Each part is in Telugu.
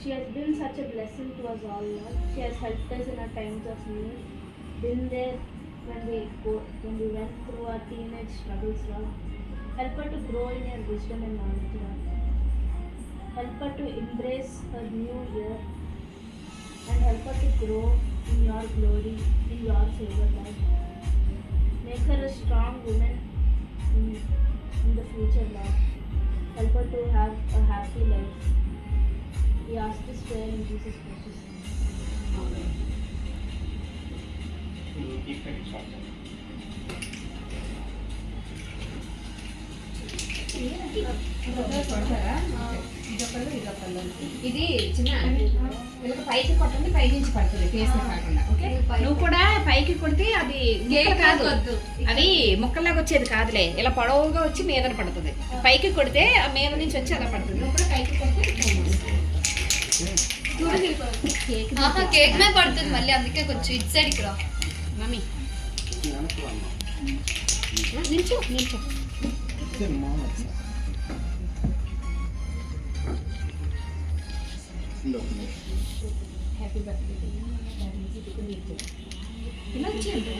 She has been such a blessing to us all, Lord. She has helped us in our times of need. Been there when we went through our teenage struggles, Lord. Help her to grow in your wisdom and knowledge, Lord. Help her to embrace her new year and help her to grow in your glory, in your favor, Lord. Make her a strong woman in the future, Lord. Help her to have a happy life. We ask this prayer in Jesus' precious name. Amen. ఇది చిన్న వీళ్ళకి పైకి కొట్టండి, పై నుంచి పడుతుంది ఫేస్ కాకుండా. ఓకే, నువ్వు కూడా పైకి కొడితే అది కాదు, అది ముక్కల్లాగా వచ్చేది కాదులే, ఇలా పొడవుగా వచ్చి మీదన పడుతుంది. పైకి కొడితే ఆ మీద నుంచి వచ్చి అలా పడుతుంది. నువ్వు కూడా పైకి కొడితే కేక్ మీద పడుతుంది మళ్ళీ, అందుకే కొంచెం ఇటు సైడ్కి రా మమ్మీ. నిల్చో నిల్చో. హ్యాపీ బర్త్డే ఇలా వచ్చేయండి.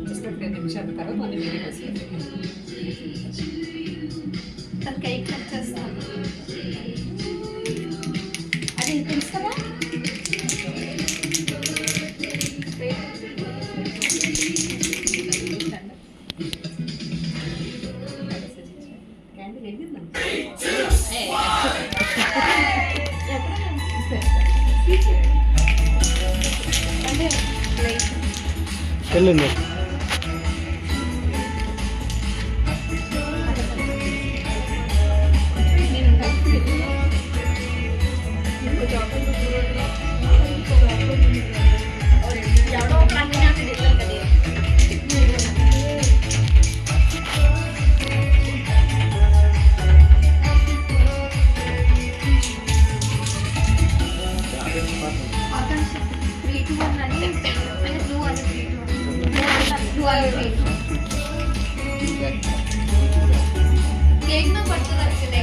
జస్ట్ ఒక 10 నిమిషాల తర్వాత మన వీడియో వస్తుంది. తన కేక్ కట్ చేస్తాను. అది తెలుస్తారా? వెళ్ళండి. కేక్ మీద పడుతుంది అసలు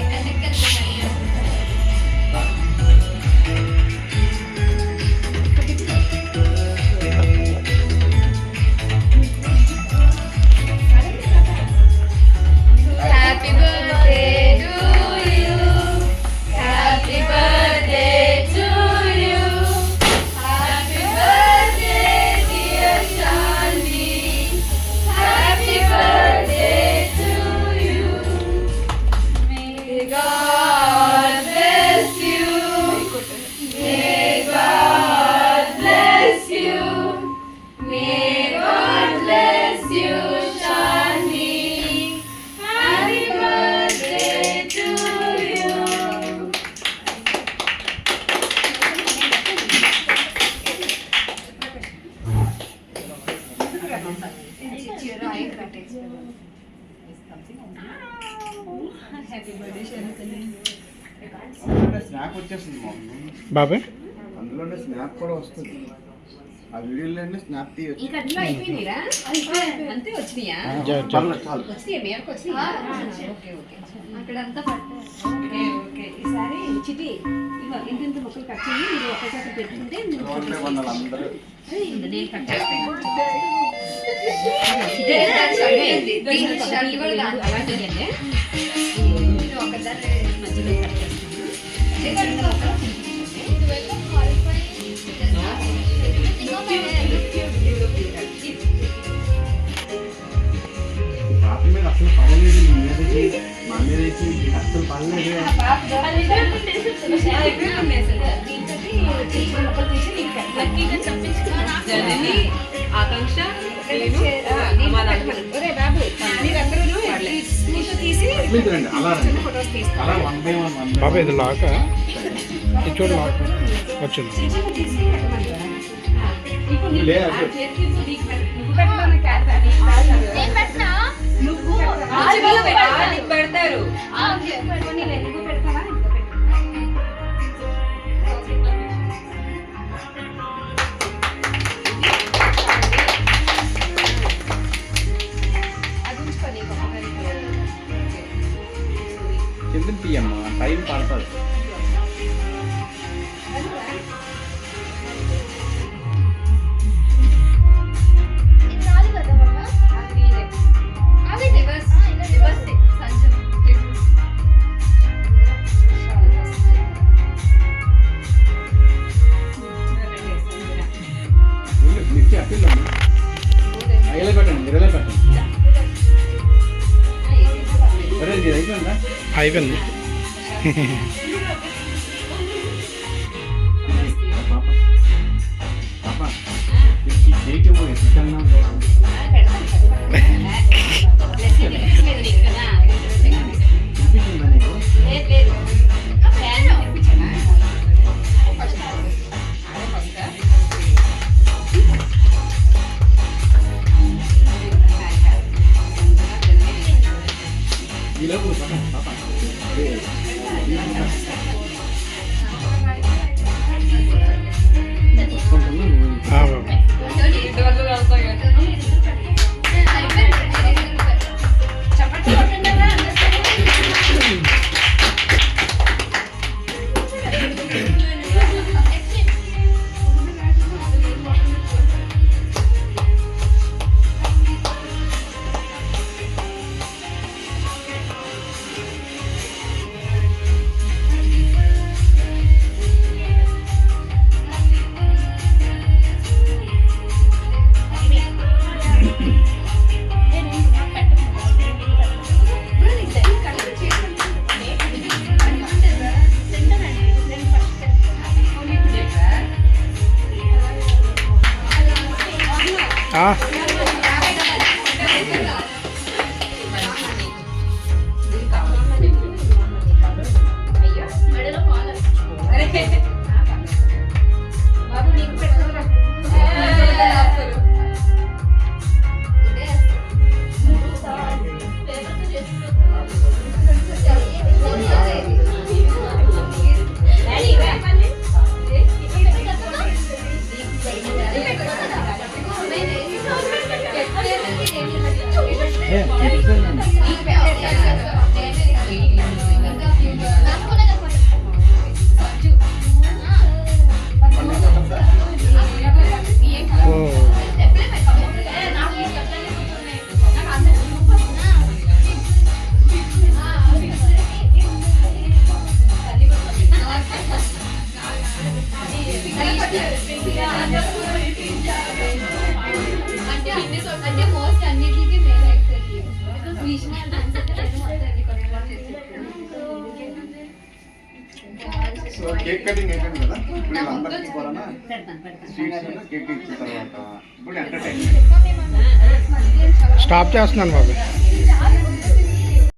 happy birthday to you, happy birthday to you, happy birthday dear Shalini, happy birthday to you. May God bless you, may God bless you, may God bless you Shalini, happy birthday to you. Snap వచ్చేస్తుంది బాబాయ్, అందులోనే స్నాప్ కూడా వస్తుంది. ఆ వీడియోలోనే స్నాప్ తీయచ్చు. ఇంకా అట్లా అయిపోయినాయిరా? అంతే వచ్చినాయా? చాలు చాలు. వచ్చినాయా? మేరకు వచ్చినాయా? ఓకే ఓకే అక్కడంతా పట్టారు. Okay okay. ఈసారి చిటి ఇగో ఇంత ముక్కలు కట్ చేయి, మీరు ఒకసారి పెట్టుకుంటే రోడ్లే వందలు అందరూ. నేను కట్ చేస్తాను. దీని షర్ట్ కూడా కాదు. అలాంటి ఒకసారి మధ్యలో కట్ చేస్తాను. పాప మీద అసలు పడలేదు, మీ మీదకి మా మీదకి అసలు పడలేదు. లక్కీగా తప్పించుకున్నాను. ఆకాంక్ష నేను ఒరే బాబు మీరందరూ స్కూల్ తీసి ఇట్లా రండి, అలా రండి. ఫొటోస్ తీసుకో అలా 1 by 1 1 by బాబా 1. ఇది లాక ఇది చూడు లాక్ వచ్చింది లే, అటు. నువ్వు పెట్టడం కాదు అని నేను పెట్టినా నువ్వు నీకు పెడతారు నువ్వు పెడతావా ఇంకో పెట్టు. అది ఉంచుకో నీకు కిందకి తీయమ్మా, టైం పడుతుంది. ఇది రాదు కదా మమ్మ అవి రివర్స్ సంజు మిర్చి అప్పిల్లమ్మా, అయ్యలే పెట్టండి, మిరలే పెట్టండి. సరే ఇది అయిపోయిందా? అయిపోయింది పాప పాప మిర్చి కేక్ ఏమో ఎత్తుకన్నా చూపించిందా నీకు? ఈ లోపు పాప పాప ఏ, ఈ లోపు. పట్టుకుంటున్నా నువ్వు. బాబా బాబు నీకు పెట్టరా ఏ, ఎత్తుకన్నా. ఓ అంటే మోస్ట్ అన్నిటికీ మేమే యాక్చువల్లీ సో కేక్ కటింగ్ అయిపోయింది కదా, ఇప్పుడు వీళ్ళందరికీ కూడా స్వీట్స్ కేక్ ఇచ్చిన తర్వాత ఇప్పుడు ఎంటర్టైన్మెంట్. స్టాప్ చేస్తున్నాను బాబా